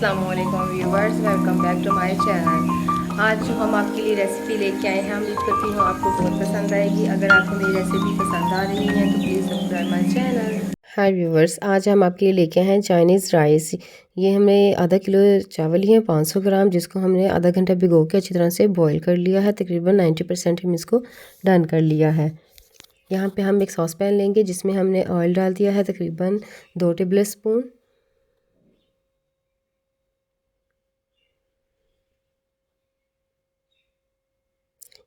अस्सलाम वालेकुम viewers, welcome back to my channel. आज जो हम आपके लिए रेसिपी लेके आए हैं, उम्मीद करती हूँ आपको बहुत पसंद आएगी। अगर आपको मेरी रेसिपी पसंद आ रही है तो please subscribe my channel. Hi viewers, आज हम आपके लिए लेके आए हैं चाइनीज़ राइस। ये हमें आधा किलो चावल ही है, 500 ग्राम, जिसको हमने आधा घंटा भिगो के अच्छी तरह से बॉईल कर लिया है। तकरीबन 90% हम इसको डन कर लिया है। यहाँ पे हम एक सॉस पैन लेंगे जिसमें हमने ऑयल डाल दिया है तकरीबन 2 टेबल स्पून।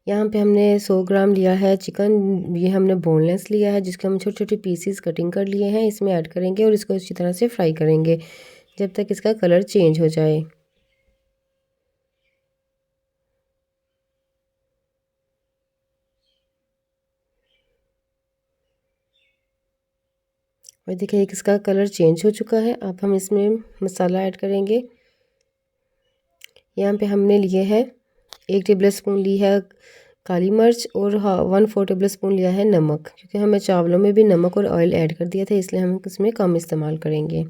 यहाँ पे हमने 100 ग्राम लिया है चिकन। ये हमने बोनलेस लिया है, जिसके हम छोटे छोटे पीसीस कटिंग कर लिए हैं। इसमें ऐड करेंगे और इसको अच्छी तरह से फ्राई करेंगे जब तक इसका कलर चेंज हो जाए। और देखिए इसका कलर चेंज हो चुका है। अब हम इसमें मसाला ऐड करेंगे। यहाँ पे हमने लिए है 1 टेबल स्पून ली है काली मिर्च और 1/4 टेबल स्पून लिया है नमक, क्योंकि हमें चावलों में भी नमक और ऑयल ऐड कर दिया था, इसलिए हम इसमें कम इस्तेमाल करेंगे।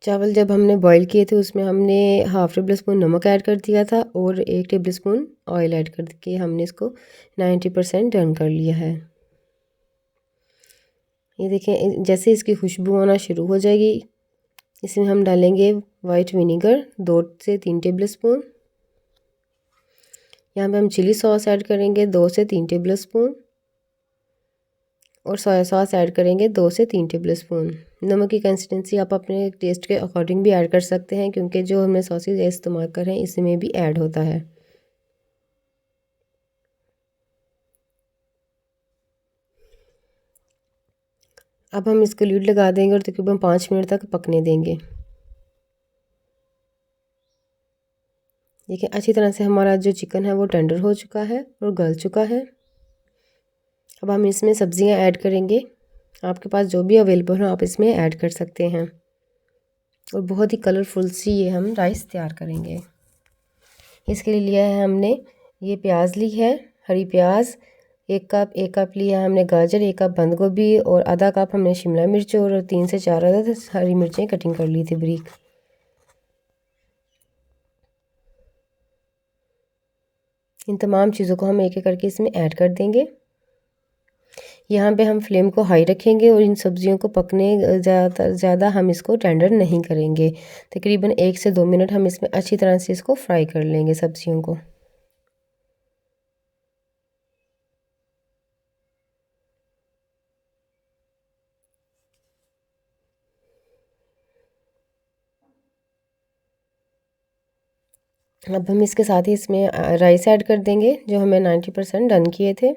चावल जब हमने बॉईल किए थे उसमें हमने 1/2 टेबल स्पून नमक ऐड कर दिया था और 1 टेबल स्पून ऑयल ऐड कर के हमने इसको 90% डन कर लिया है। ये देखें, जैसे इसकी खुशबू आना शुरू हो जाएगी, इसमें हम डालेंगे वाइट विनीगर 2 से 3 टेबल स्पून। यहाँ पे हम चिली सॉस ऐड करेंगे 2 से 3 टेबल स्पून और सोया सॉस ऐड करेंगे 2 से 3 टेबल स्पून। नमक की कंसिस्टेंसी आप अपने टेस्ट के अकॉर्डिंग भी ऐड कर सकते हैं, क्योंकि जो हमने सॉसेज इस्तेमाल कर रहे हैं इसमें भी ऐड होता है। अब हम इसको लीड लगा देंगे और तकरीबन 5 मिनट तक पकने देंगे। देखिए अच्छी तरह से हमारा जो चिकन है वो टेंडर हो चुका है और गल चुका है। अब हम इसमें सब्जियां ऐड करेंगे। आपके पास जो भी अवेलेबल हो आप इसमें ऐड कर सकते हैं और बहुत ही कलरफुल सी ये हम राइस तैयार करेंगे। इसके लिए लिया है हमने ये प्याज ली है, हरी प्याज 1 कप लिया है हमने गाजर, 1 कप बंद गोभी और आधा कप हमने शिमला मिर्च और 3 से 4 अदद हरी मिर्चें कटिंग कर ली थी बारीक। इन तमाम चीज़ों को हम एक एक करके इसमें ऐड कर देंगे। यहाँ पे हम फ्लेम को हाई रखेंगे और इन सब्जियों को पकने ज़्यादा हम इसको टेंडर नहीं करेंगे। तकरीबन 1 से 2 मिनट हम इसमें अच्छी तरह से इसको फ्राई कर लेंगे सब्जियों को। अब हम इसके साथ ही इसमें राइस ऐड कर देंगे जो हमें 90% डन किए थे।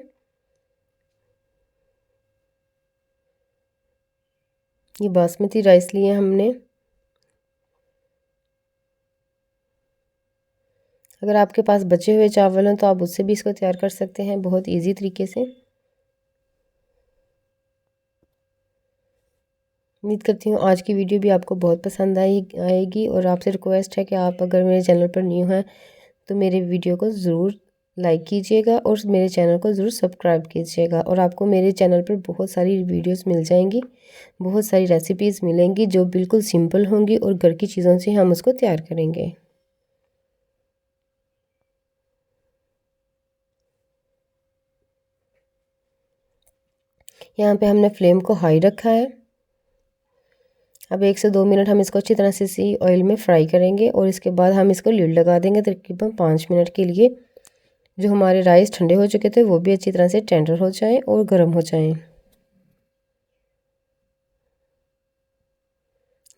ये बासमती राइस लिए हमने। अगर आपके पास बचे हुए चावल हैं तो आप उससे भी इसको तैयार कर सकते हैं बहुत इजी तरीके से। उम्मीद करती हूँ आज की वीडियो भी आपको बहुत पसंद आएगी और आपसे रिक्वेस्ट है कि आप अगर मेरे चैनल पर न्यू हैं तो मेरे वीडियो को ज़रूर लाइक कीजिएगा और मेरे चैनल को ज़रूर सब्सक्राइब कीजिएगा। और आपको मेरे चैनल पर बहुत सारी वीडियोस मिल जाएंगी, बहुत सारी रेसिपीज़ मिलेंगी जो बिल्कुल सिंपल होंगी और घर की चीज़ों से हम उसको तैयार करेंगे। यहाँ पे हमने फ्लेम को हाई रखा है। अब 1 से 2 मिनट हम इसको अच्छी तरह से इसी ऑयल में फ्राई करेंगे और इसके बाद हम इसको लीड लगा देंगे तकरीबन 5 मिनट के लिए। जो हमारे राइस ठंडे हो चुके थे वो भी अच्छी तरह से टेंडर हो जाएं और गर्म हो जाएं।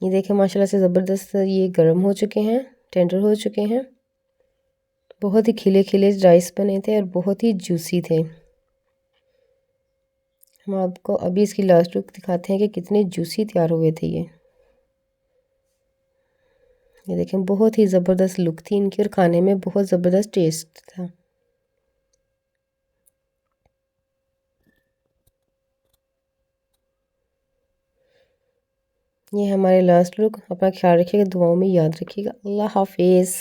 ये देखें माशाल्लाह से ज़बरदस्त ये गर्म हो चुके हैं, टेंडर हो चुके हैं। बहुत ही खिले खिले राइस बने थे और बहुत ही जूसी थे। हम आपको अभी इसकी लास्ट लुक दिखाते हैं कि कितने जूसी तैयार हुए थे ये देखें बहुत ही ज़बरदस्त लुक थी इनकी और खाने में बहुत ज़बरदस्त टेस्ट था। ये हमारे लास्ट लुक। अपना ख्याल रखिएगा, दुआओं में याद रखिएगा। अल्लाह हाफिज़।